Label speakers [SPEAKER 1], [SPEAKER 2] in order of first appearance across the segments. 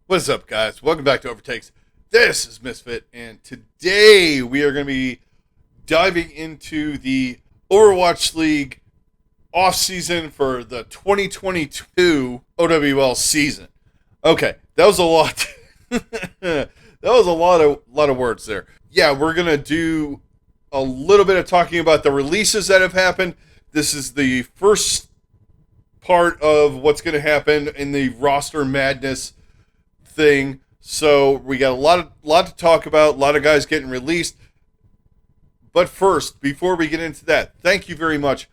[SPEAKER 1] What's up, guys? Welcome back to OverTakes. This is Misfit, and today we are going to be diving into the Overwatch League off-season for the 2022 OWL season. Okay, that was a lot. That was a lot of words there. Yeah, we're going to do a little bit of talking about the releases that have happened. This is the first part of what's going to happen in the roster madness thing. So we got a lot to talk about, a lot of guys getting released. But first, before we get into that, thank you very much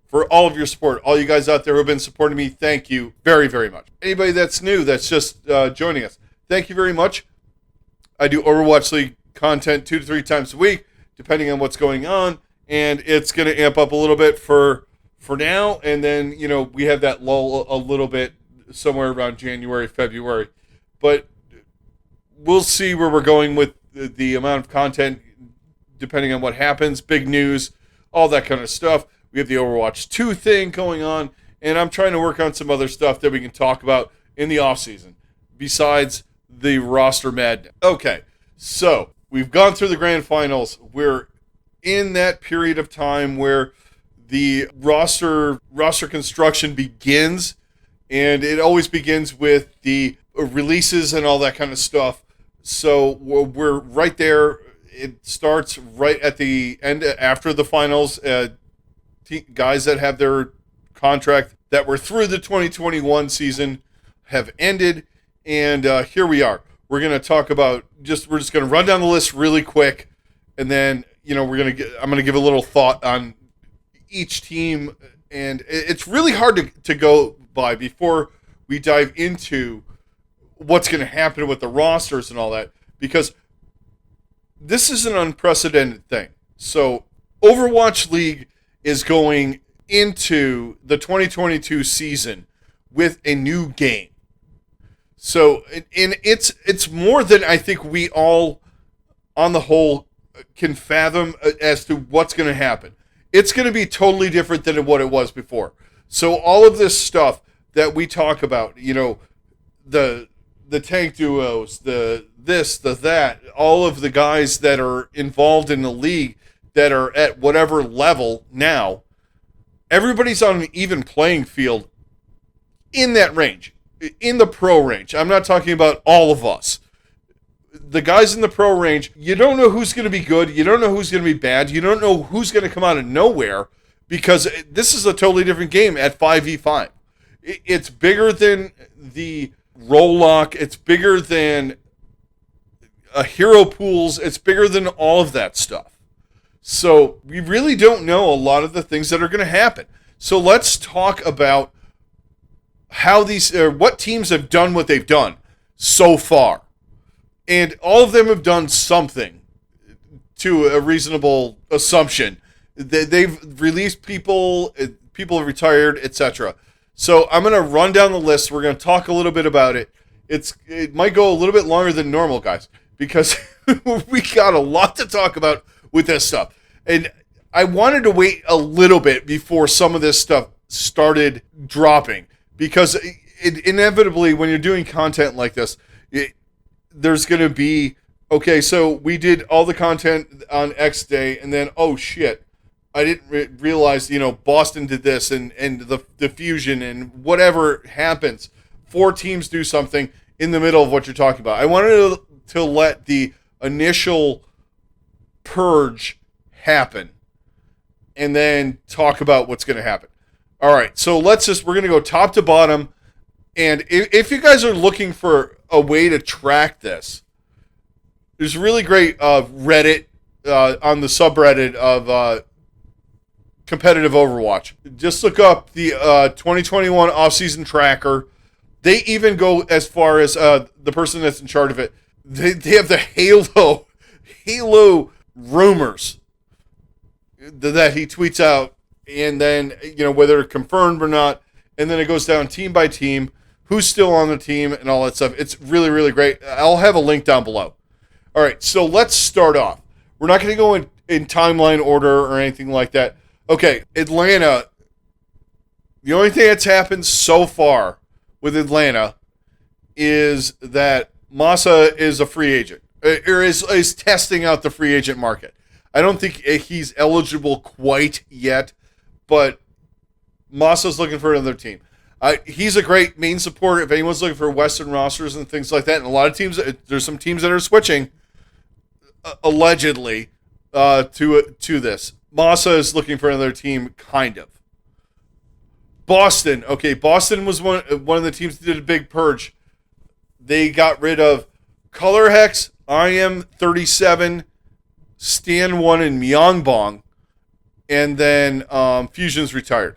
[SPEAKER 1] for all of your support. All you guys out there who have been supporting me, thank you very, very much. Anybody that's new, that's just joining us, thank you very much. I do Overwatch League content 2 to 3 times a week, depending on what's going on, and it's going to amp up a little bit for now, and then, we have that lull a little bit somewhere around January, February. But we'll see where we're going with the amount of content depending on what happens. Big news, all that kind of stuff. We have the Overwatch 2 thing going on, and I'm trying to work on some other stuff that we can talk about in the offseason besides the roster madness. Okay, so we've gone through the grand finals. We're in that period of time where the roster construction begins, and it always begins with the releases and all that kind of stuff. So we're right there. It starts right at the end after the finals. Guys that have their contract that were through the 2021 season have ended, and here we are. We're going to talk about we're just going to run down the list really quick, and then I'm going to give a little thought on each team, and it's really hard to go by before we dive into what's going to happen with the rosters and all that, because this is an unprecedented thing. So Overwatch League is going into the 2022 season with a new game. So and it's more than I think we all on the whole can fathom as to what's going to happen. It's going to be totally different than what it was before. So all of this stuff that we talk about, the tank duos, the this, the that, all of the guys that are involved in the league that are at whatever level now, everybody's on an even playing field in that range, in the pro range. I'm not talking about all of us. The guys in the pro range, you don't know who's going to be good. You don't know who's going to be bad. You don't know who's going to come out of nowhere, because this is a totally different game at 5v5. It's bigger than the roll lock. It's bigger than hero pools. It's bigger than all of that stuff. So we really don't know a lot of the things that are going to happen. So let's talk about how what teams have done what they've done so far. And all of them have done something to a reasonable assumption. They've released people have retired, etc. So I'm going to run down the list. We're going to talk a little bit about it. It might go a little bit longer than normal, guys, because we got a lot to talk about with this stuff. And I wanted to wait a little bit before some of this stuff started dropping, because inevitably when you're doing content like this, there's going to be, okay, so we did all the content on X day, and then, oh shit, I didn't realize, Boston did this, and the fusion, and whatever happens. 4 teams do something in the middle of what you're talking about. I wanted to let the initial purge happen, and then talk about what's going to happen. All right, so we're going to go top to bottom, and if you guys are looking for a way to track this, there's a really great Reddit on the subreddit of competitive Overwatch. Just look up the 2021 off-season tracker. They even go as far as the person that's in charge of it. They have the Halo rumors that he tweets out, and then whether confirmed or not, and then it goes down team by team, who's still on the team, and all that stuff. It's really, really great. I'll have a link down below. All right, so let's start off. We're not going to go in timeline order or anything like that. Okay, Atlanta. The only thing that's happened so far with Atlanta is that Massa is a free agent, or is testing out the free agent market. I don't think he's eligible quite yet, but Massa's looking for another team. He's a great main support if anyone's looking for Western rosters and things like that. And a lot of teams, there's some teams that are switching, allegedly, to this. Massa is looking for another team, kind of. Boston. Okay, Boston was one of the teams that did a big purge. They got rid of Color Hex, IM37, Stan 1, and Myeongbong. And then Fusion's retired.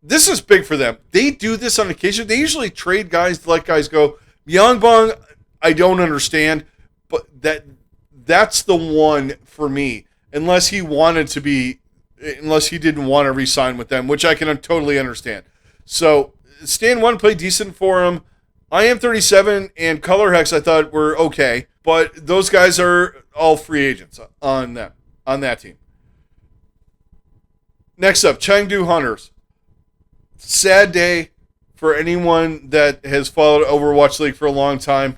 [SPEAKER 1] This is big for them. They do this on occasion. They usually trade guys to let guys go. Myeongbong, I don't understand, but that's the one for me. Unless he didn't want to re-sign with them, which I can totally understand. So Stan 1 played decent for him. IM37 and Color Hex I thought were okay, but those guys are all free agents on that team. Next up, Chengdu Hunters. Sad day for anyone that has followed Overwatch League for a long time.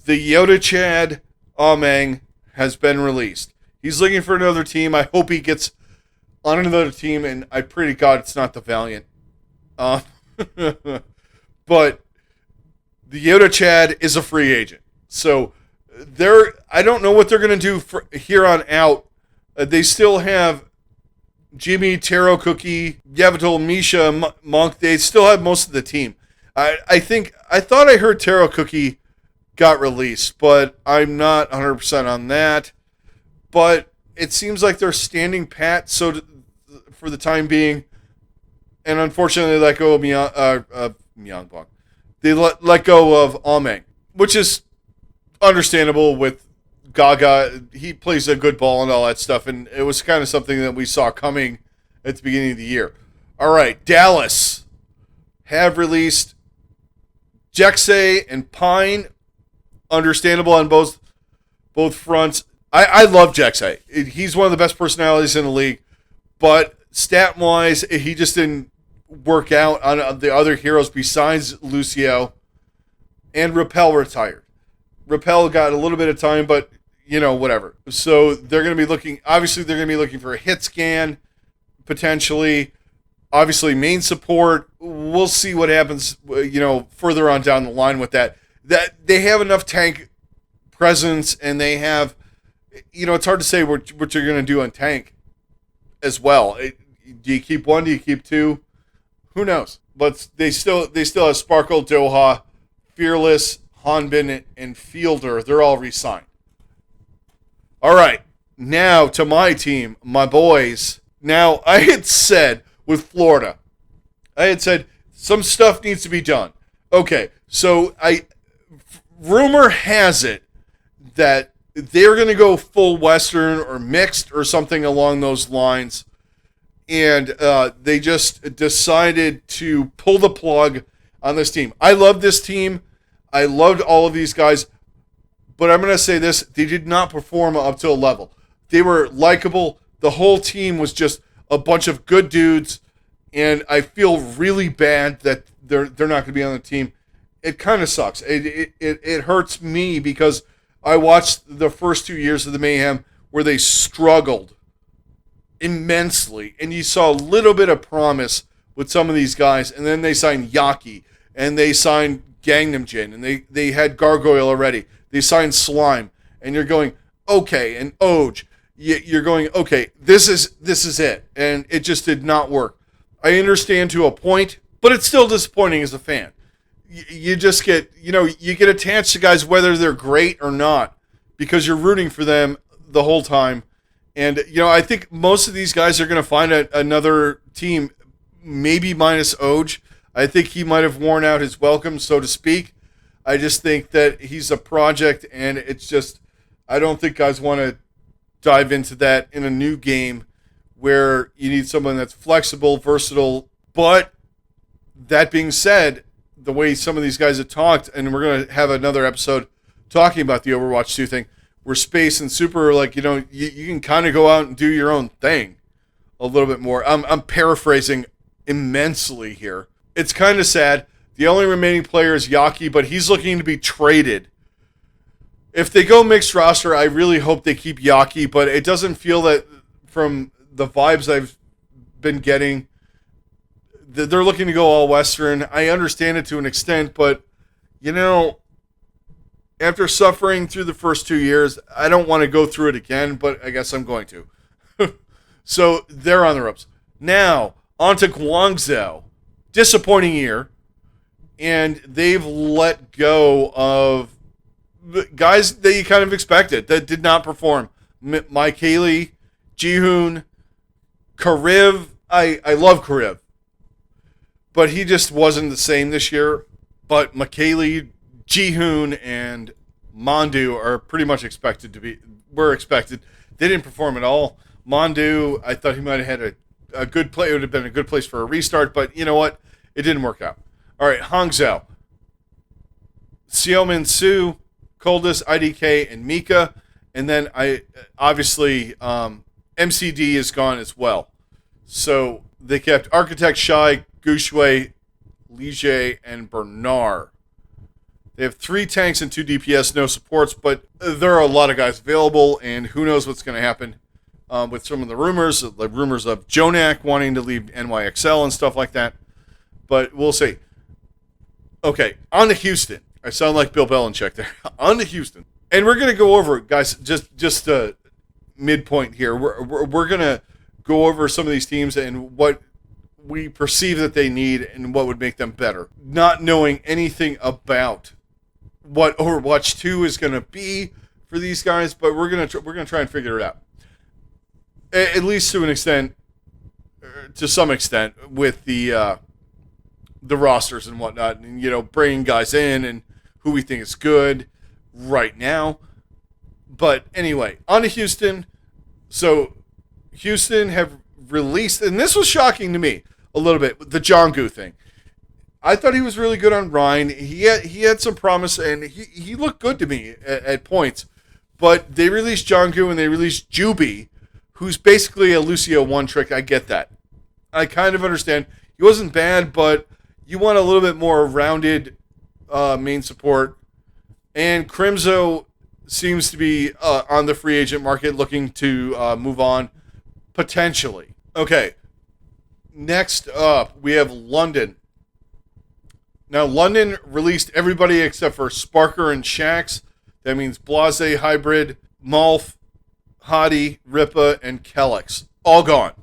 [SPEAKER 1] The Yoda Chad Ameng has been released. He's looking for another team. I hope he gets on another team, and I pray to God it's not the Valiant. But the Yoda Chad is a free agent. So I don't know what they're going to do for here on out. They still have Jimmy, Taro Cookie, Yavatul, Misha, Monk. They still have most of the team. I thought I heard Taro Cookie got released, but I'm not 100% on that. But it seems like they're standing pat for the time being, and unfortunately let go of Myeongbong. They let go of Ameng, which is understandable with Gaga. He plays a good ball and all that stuff, and it was kind of something that we saw coming at the beginning of the year. All right, Dallas have released Jexay and Pine. Understandable on both fronts. I love Jexay. He's one of the best personalities in the league, but stat-wise, he just didn't work out on the other heroes besides Lucio, and Repel retired. Repel got a little bit of time, but whatever. So they're going to be looking for a hit scan, potentially. Obviously, main support. We'll see what happens, further on down the line with that. That they have enough tank presence, and they have, it's hard to say what you're going to do on tank as well. Do you keep one? Do you keep two? Who knows? But they still have Sparkle, Doha, Fearless, Hanbin, and Fielder. They're all re-signed. All right, now to my team, my boys. Now, I had said with Florida, some stuff needs to be done. Okay, so rumor has it that they're going to go full Western or mixed or something along those lines, and they just decided to pull the plug on this team. I love this team. I loved all of these guys. But I'm going to say this, they did not perform up to a level. They were likable. The whole team was just a bunch of good dudes, and I feel really bad that they're not going to be on the team. It kind of sucks. It hurts me because I watched the first 2 years of the Mayhem where they struggled immensely, and you saw a little bit of promise with some of these guys, and then they signed Yaki, and they signed Gangnam Jin, and they had Gargoyle already. They signed Slime, and you're going, okay, and Oj, you're going, okay, this is it, and it just did not work. I understand to a point, but it's still disappointing as a fan. You just get, you get attached to guys whether they're great or not because you're rooting for them the whole time. And, I think most of these guys are going to find another team, maybe minus Oj. I think he might have worn out his welcome, so to speak. I just think that he's a project, and it's just, I don't think guys want to dive into that in a new game where you need someone that's flexible, versatile. But that being said, the way some of these guys have talked, and we're going to have another episode talking about the Overwatch 2 thing, where Space and Super are like, you can kind of go out and do your own thing a little bit more. I'm paraphrasing immensely here. It's kind of sad. The only remaining player is Yaki, but he's looking to be traded. If they go mixed roster, I really hope they keep Yaki, but it doesn't feel that from the vibes I've been getting, they're looking to go all Western. I understand it to an extent, but, after suffering through the first 2 years, I don't want to go through it again, but I guess I'm going to. So they're on the ropes. Now, on to Guangzhou. Disappointing year. And they've let go of guys that you kind of expected that did not perform. Mike Haley, Jihoon, Kariv. I love Kariv. But he just wasn't the same this year. But Makeli, Jihoon, and Mondu are pretty much were expected. They didn't perform at all. Mondu, I thought he might have had a good play. It would have been a good place for a restart, but you know what? It didn't work out. All right, Hangzhou. Xiaomin Su, Coldus, IDK, and Mika. And then obviously MCD is gone as well. So they kept Architect, Shai, Gushui, Lige, and Bernard. They have 3 tanks and 2 DPS, no supports, but there are a lot of guys available, and who knows what's going to happen with some of the rumors of Jonak wanting to leave NYXL and stuff like that. But we'll see. Okay, on to Houston. I sound like Bill Belichick there. On to Houston. And we're going to go over, guys, just midpoint here. We're going to go over some of these teams and what we perceive that they need and what would make them better. Not knowing anything about what Overwatch 2 is going to be for these guys, but we're going to try and figure it out. At least to an extent, to some extent, with the rosters and whatnot, and bringing guys in and who we think is good right now. But anyway, on to Houston. So Houston have released, and this was shocking to me a little bit, the Jonggu thing. I thought he was really good on Rhine. He had some promise, and he looked good to me at points. But they released Jonggu and they released Juby, who's basically a Lucio one trick. I get that. I kind of understand. He wasn't bad, but you want a little bit more rounded main support. And Crimzo seems to be on the free agent market looking to move on, potentially. Okay, next up, we have London. Now, London released everybody except for Sparker and Shax. That means Blase, Hybrid, Malf, Hadi, Ripa, and Kellex. All gone.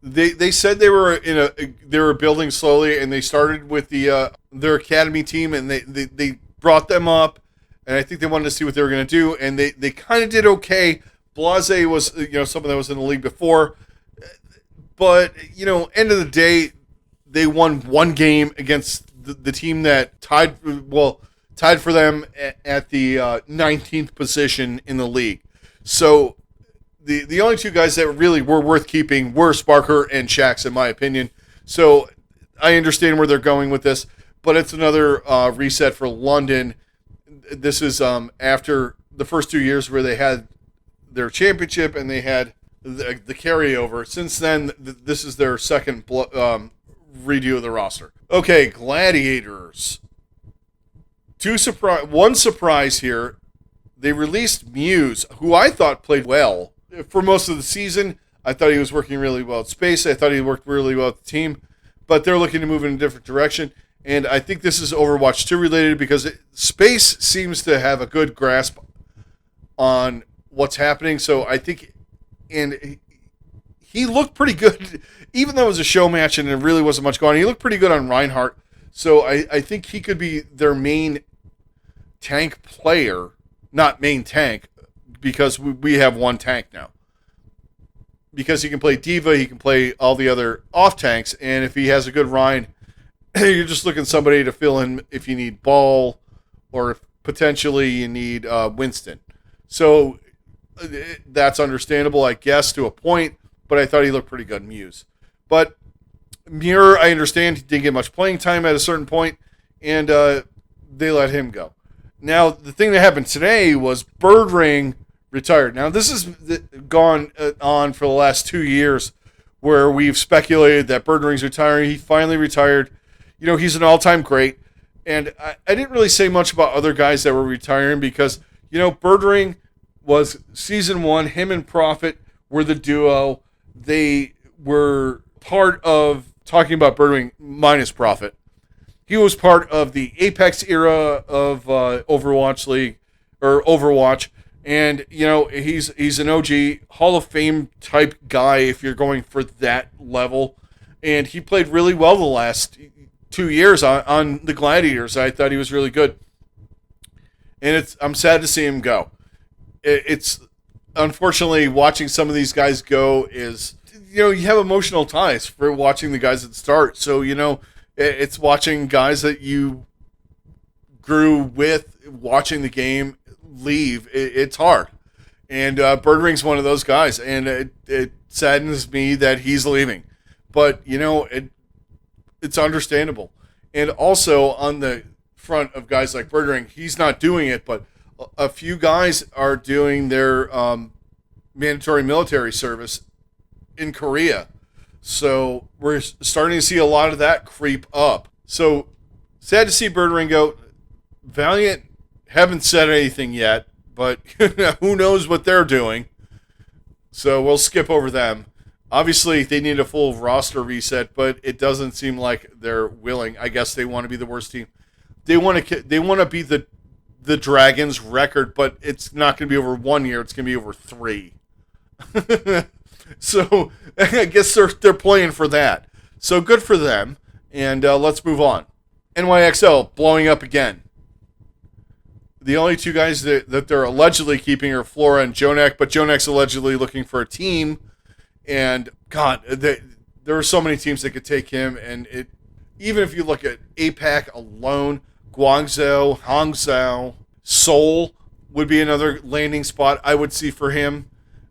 [SPEAKER 1] They said they were building slowly, and they started with their academy team, and they brought them up, and I think they wanted to see what they were going to do, and they kind of did okay. Blase was someone that was in the league before, but end of the day, they won one game against the team that tied for them at the 19th position in the league. So the only 2 guys that really were worth keeping were Sparker and Shax, in my opinion. So I understand where they're going with this, but it's another reset for London. This is after the first 2 years where they had their championship and they had the carryover. Since then, this is their second redo of the roster. Okay, Gladiators. One surprise here. They released Muse, who I thought played well for most of the season. I thought he was working really well at Space. I thought he worked really well with the team. But they're looking to move in a different direction. And I think this is Overwatch 2 related because Space seems to have a good grasp on what's happening. So I think, and he looked pretty good, even though it was a show match and there really wasn't much going on. He looked pretty good on Reinhardt. So I think he could be their main tank player, not main tank, because we have one tank now. Because he can play Diva, he can play all the other off tanks, and if he has a good Rhine, you're just looking at somebody to fill in if you need Ball or if potentially you need Winston. So that's understandable, I guess, to a point, but I thought he looked pretty good in Muse. But Muir, I understand he didn't get much playing time at a certain point, and they let him go. Now, the thing that happened today was Birdring retired. Now, this has gone on for the last 2 years where we've speculated that Birdring's retiring. He finally retired. he's an all-time great. And I didn't really say much about other guys that were retiring because, Birdring was season 1. Him and Prophet were the duo. They were part of, talking about Birdring minus Prophet, he was part of the Apex era of Overwatch League, or Overwatch. And, he's an OG, Hall of Fame type guy if you're going for that level. And he played really well the last 2 years on the Gladiators. I thought he was really good. And I'm sad to see him go. It's unfortunately watching some of these guys go is, you have emotional ties for watching the guys that start. So, it's watching guys that you grew with, watching the game leave. It's hard. And Birdring's one of those guys. And it saddens me that he's leaving. But, it's understandable. And also on the front of guys like Birdring, he's not doing it, but a few guys are doing their mandatory military service in Korea. So we're starting to see a lot of that creep up. So sad to see Birdring go. Valiant haven't said anything yet, but who knows what they're doing. So we'll skip over them. Obviously, they need a full roster reset, but it doesn't seem like they're willing. I guess they want to be the worst team. They want to be the Dragons record, but it's not going to be over 1 year. It's going to be over 3. So I guess they're playing for that. So good for them. And let's move on. NYXL blowing up again. The only two guys that they're allegedly keeping are Flora and Jonak, but Jonak's allegedly looking for a team. And God, there are so many teams that could take him. And even if you look at APAC alone, Guangzhou, Hangzhou, Seoul would be another landing spot I would see for him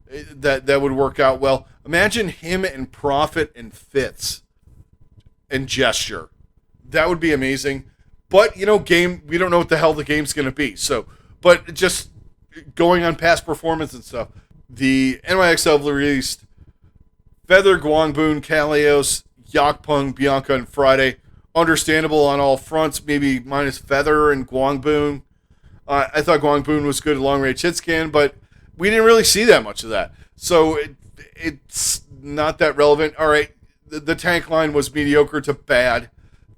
[SPEAKER 1] that would work out well. Imagine him and Prophet and Fitz and Gesture. That would be amazing. But, game, we don't know what the hell the game's going to be. So, but just going on past performance and stuff, the NYXL released Feather, Guangboon, Kalios, Yakpung, Bianca, and Friday. Understandable on all fronts, maybe minus Feather and Guangboon. I thought Guangboon was good long-range hit scan, but we didn't really see that much of that. So it's not that relevant. All right, the tank line was mediocre to bad.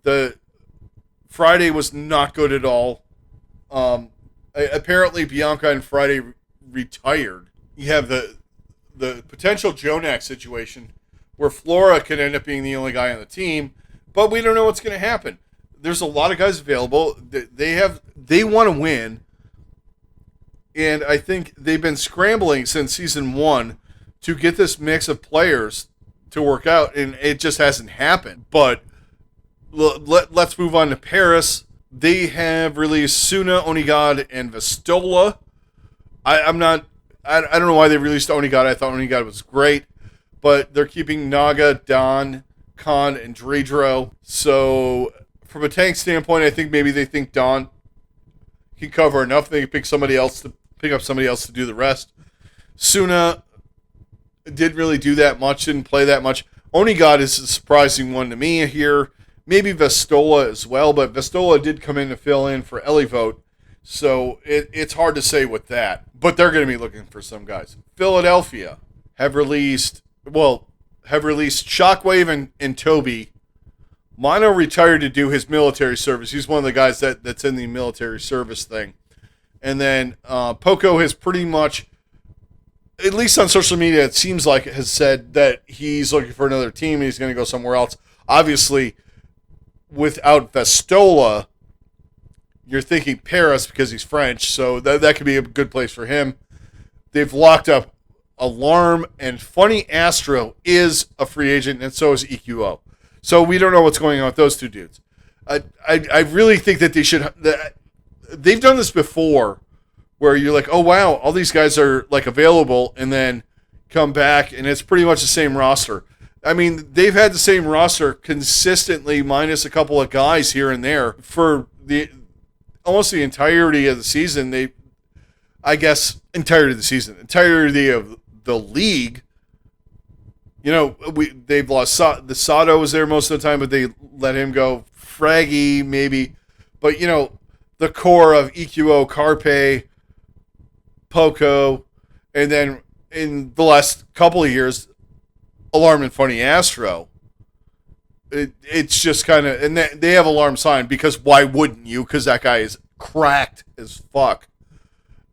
[SPEAKER 1] The Friday was not good at all. Apparently, Bianca and Friday retired. You have the potential Jonak situation where Flora could end up being the only guy on the team, but we don't know what's going to happen. There's a lot of guys available. They want to win, and I think they've been scrambling since season 1 to get this mix of players to work out, and it just hasn't happened. But let's move on to Paris. They have released Suna, Onigod, and Vestola. I don't know why they released Onigod. I thought Onigod was great, but they're keeping Naga, Don, Khan, and Dredro. So from a tank standpoint, I think maybe they think Don can cover enough. They can pick up somebody else to do the rest. Suna didn't really do that much, didn't play that much. Onigod is a surprising one to me here. Maybe Vestola as well, but Vestola did come in to fill in for Elivote, so it's hard to say with that. But they're going to be looking for some guys. Philadelphia have released Shockwave and Toby. Mono retired to do his military service. He's one of the guys that's in the military service thing. And then Poco has pretty much, at least on social media, it seems like has said that he's looking for another team and he's going to go somewhere else. Obviously, without Vestola, you're thinking Paris because he's French, so that could be a good place for him. They've locked up Alarm, and Funny Astro is a free agent, and so is EQO. So we don't know what's going on with those two dudes. I really think that they should. They've done this before, where you're like, oh wow, all these guys are like available, and then come back, and it's pretty much the same roster. I mean, they've had the same roster consistently, minus a couple of guys here and there for almost the entirety of the season. Entirety of the league. They've lost the Sato was there most of the time, but they let him go. Fraggy, maybe. But, the core of EQO, Carpe, Poco, and then in the last couple of years, Alarm and Funny Astro. It's just kind of, and they have Alarm signed because why wouldn't you? Because that guy is cracked as fuck.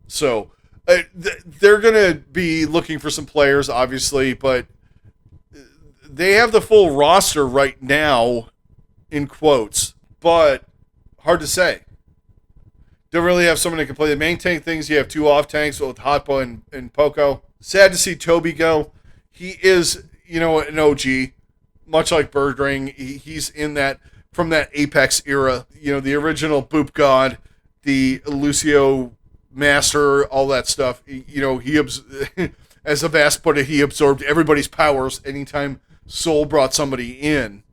[SPEAKER 1] So they're going to be looking for some players, obviously, but they have the full roster right now, in quotes, but hard to say. Don't really have someone that can play the main tank things. You have two off tanks with Hotpo and Poco. Sad to see Toby go. He is, an OG, much like Birdring. He's in that, from that Apex era, the original Boop God, the Lucio Master, all that stuff. He as a Vast put it, he absorbed everybody's powers anytime Soul brought somebody in.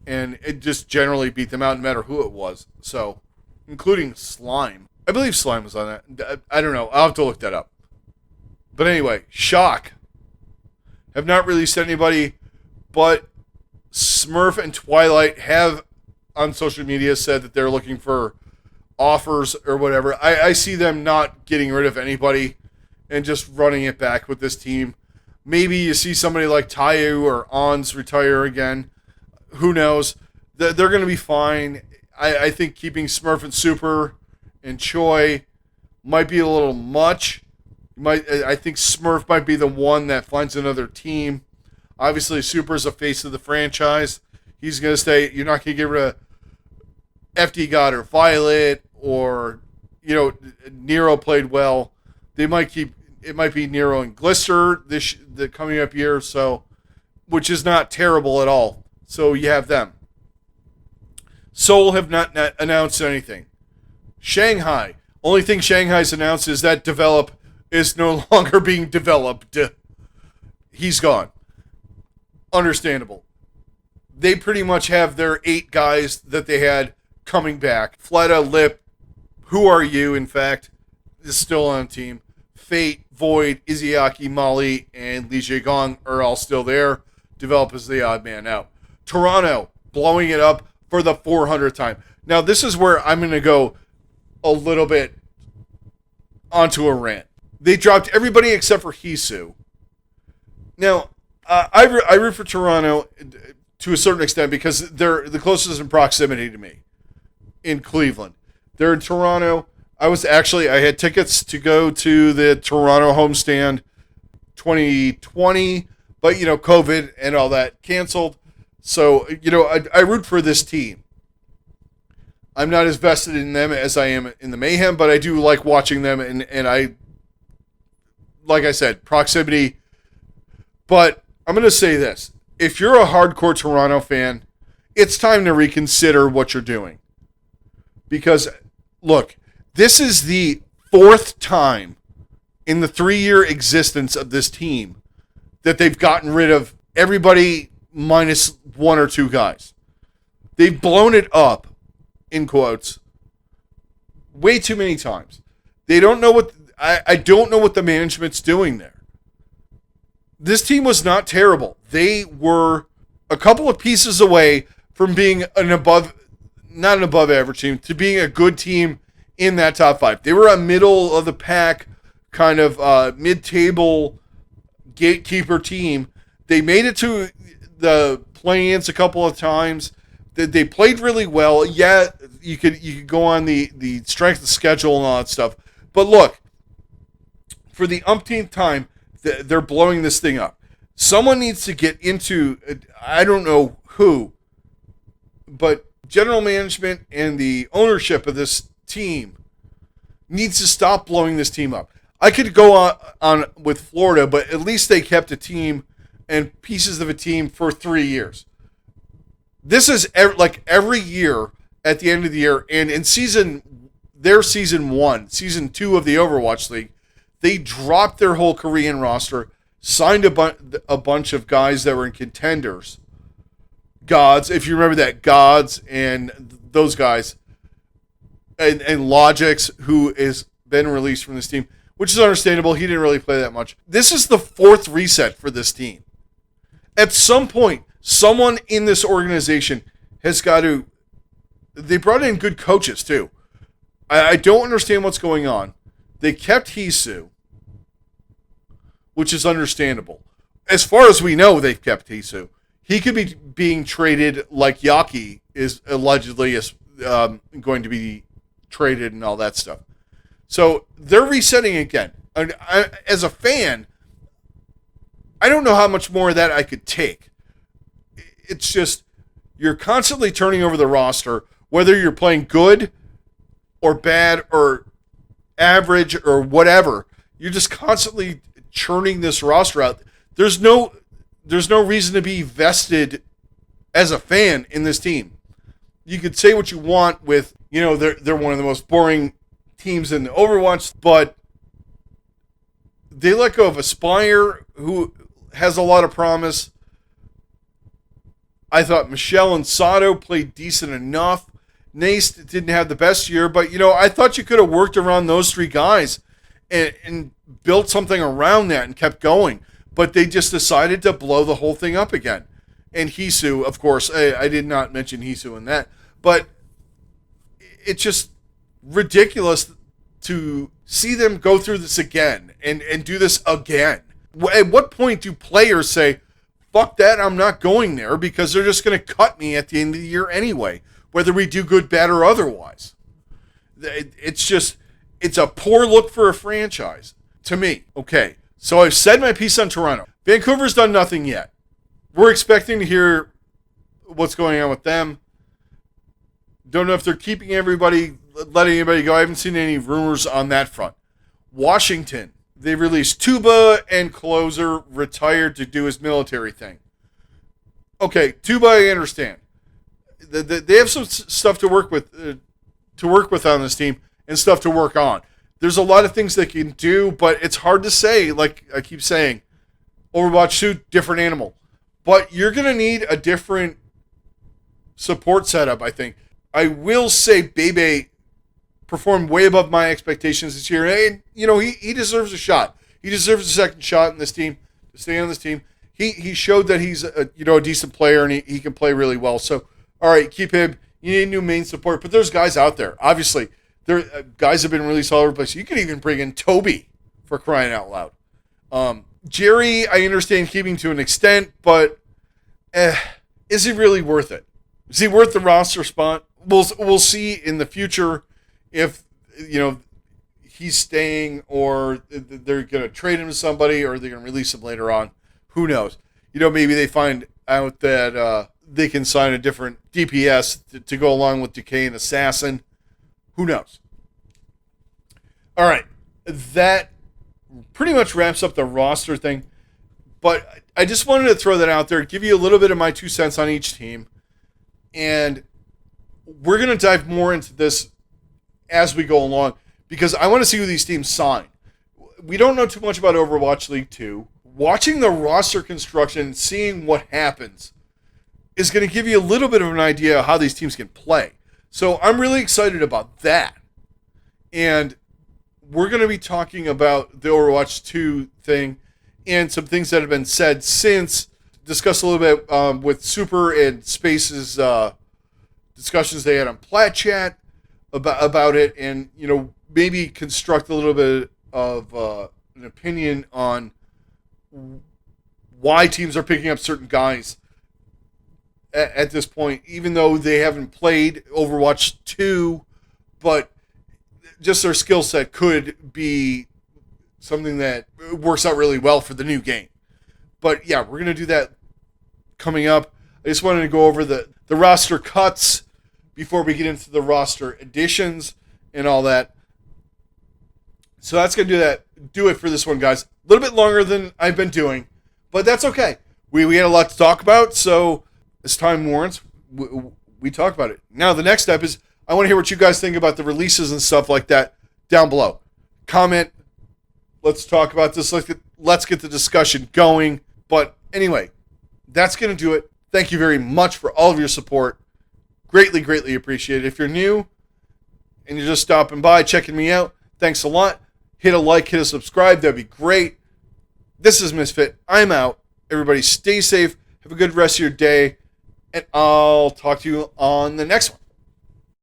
[SPEAKER 1] And it just generally beat them out no matter who it was. So, including Slime. I believe Slime was on that. I don't know. I'll have to look that up. But anyway, Shock have not released anybody, but Smurf and Twilight have on social media said that they're looking for offers or whatever. I see them not getting rid of anybody and just running it back with this team. Maybe you see somebody like Tayu or Ons retire again. Who knows? They're going to be fine. I think keeping Smurf and Super and Choi might be a little much. I think Smurf might be the one that finds another team. Obviously, Super is the face of the franchise. He's going to stay. You're not going to get rid of FD God or Violet or, Nero played well. They might keep, it might be Nero and Glister the coming up year, so, which is not terrible at all. So you have them. Soul have not announced anything. Shanghai. Only thing Shanghai's announced is that Develop is no longer being developed. He's gone. Understandable. They pretty much have their 8 guys that they had coming back. Fleta, Lip, Who Are You, in fact, is still on the team. Fate, Void, Izayaki, Molly, and Li Zhigong are all still there. Develop is the odd man out. Toronto, blowing it up for the 400th time. Now, this is where I'm going to go a little bit onto a rant. They dropped everybody except for Hisu. Now, I root for Toronto to a certain extent because they're the closest in proximity to me in Cleveland. They're in Toronto. I had tickets to go to the Toronto homestand 2020, but, COVID and all that canceled. So, I root for this team. I'm not as vested in them as I am in the Mayhem, but I do like watching them, and I, like I said, proximity. But I'm going to say this. If you're a hardcore Toronto fan, it's time to reconsider what you're doing. Because, look, this is the 4th time in the 3-year existence of this team that they've gotten rid of everybody minus 1 or 2 guys. They've blown it up, in quotes, way too many times. They don't know what... I don't know what the management's doing there. This team was not terrible. They were a couple of pieces away from being not an above average team, to being a good team in that top 5. They were a middle of the pack, kind of mid-table gatekeeper team. They made it to the play-ins a couple of times. They played really well. Yeah, you could go on the strength of the schedule and all that stuff. But look, for the umpteenth time, they're blowing this thing up. Someone needs to get into, I don't know who, but general management and the ownership of this team needs to stop blowing this team up. I could go on with Florida, but at least they kept a team and pieces of a team for 3 years. This is like every year at the end of the year, and in season 1, season 2 of the Overwatch League, they dropped their whole Korean roster, signed a bunch of guys that were in contenders. Gods, if you remember that, Gods and those guys, and Logix, who has been released from this team, which is understandable. He didn't really play that much. This is the 4th reset for this team. At some point, someone in this organization has got to. They brought in good coaches too. I don't understand what's going on. They kept Hisu, which is understandable. As far as we know, they've kept Hisu. He could be being traded like Yaki is allegedly going to be traded and all that stuff. So they're resetting again. As a fan, I don't know how much more of that I could take. It's just you're constantly turning over the roster, whether you're playing good or bad or average or whatever. You're just constantly churning this roster out. There's no reason to be vested as a fan in this team. You could say what you want with, they're one of the most boring teams in the Overwatch, but they let go of Aspire, who has a lot of promise. I thought Michelle and Sato played decent enough. Nace didn't have the best year, but, I thought you could have worked around those three guys and built something around that and kept going. But they just decided to blow the whole thing up again. And Hisu, of course, I did not mention Hisu in that, but it's just ridiculous to see them go through this again and do this again. At what point do players say, fuck that, I'm not going there, because they're just going to cut me at the end of the year anyway, whether we do good, bad, or otherwise? It's a poor look for a franchise, to me. Okay, so I've said my piece on Toronto. Vancouver's done nothing yet. We're expecting to hear what's going on with them. Don't know if they're keeping everybody, letting anybody go. I haven't seen any rumors on that front. Washington, they released Tuba, and Closer retired to do his military thing. Okay, Tuba, I understand. They have some stuff to work with on this team and stuff to work on. There's a lot of things they can do, but it's hard to say. Like I keep saying, Overwatch 2, different animal. But you're going to need a different support setup, I think. I will say Bebe performed way above my expectations this year. And, he deserves a shot. He deserves a second shot in this team, to stay on this team. He showed that he's a decent player, and he can play really well. So, all right, keep him. You need new main support. But there's guys out there. Obviously, guys have been released all over the place. You could even bring in Toby, for crying out loud. Jerry, I understand keeping to an extent, but is he really worth it? Is he worth the roster spot? We'll see in the future if he's staying, or they're going to trade him to somebody, or they're going to release him later on. Who knows? Maybe they find out that they can sign a different DPS to go along with Decay and Assassin. Who knows? All right, that pretty much wraps up the roster thing. But I just wanted to throw that out there, give you a little bit of my 2 cents on each team. And we're going to dive more into this as we go along, because I want to see who these teams sign. We don't know too much about Overwatch League 2. Watching the roster construction and seeing what happens is going to give you a little bit of an idea of how these teams can play. So I'm really excited about that. And we're going to be talking about the Overwatch 2 thing and some things that have been said since. Discuss a little bit with Super and Space's discussions they had on Plat Chat about it, and maybe construct a little bit of an opinion on why teams are picking up certain guys at this point, even though they haven't played Overwatch 2, but just their skill set could be something that works out really well for the new game. But yeah, we're going to do that coming up. I just wanted to go over the roster cuts before we get into the roster additions and all that. So that's going to do it for this one, guys. A little bit longer than I've been doing, but that's okay. We had a lot to talk about, so as time warrants, we talk about it. Now, the next step is I want to hear what you guys think about the releases and stuff like that down below. Comment. Let's talk about this. Let's get the discussion going. But anyway, that's going to do it. Thank you very much for all of your support. Greatly, greatly appreciate it. If you're new and you're just stopping by, checking me out, thanks a lot. Hit a like, hit a subscribe. That'd be great. This is Misfit. I'm out. Everybody stay safe. Have a good rest of your day. and I'll talk to you on the next one.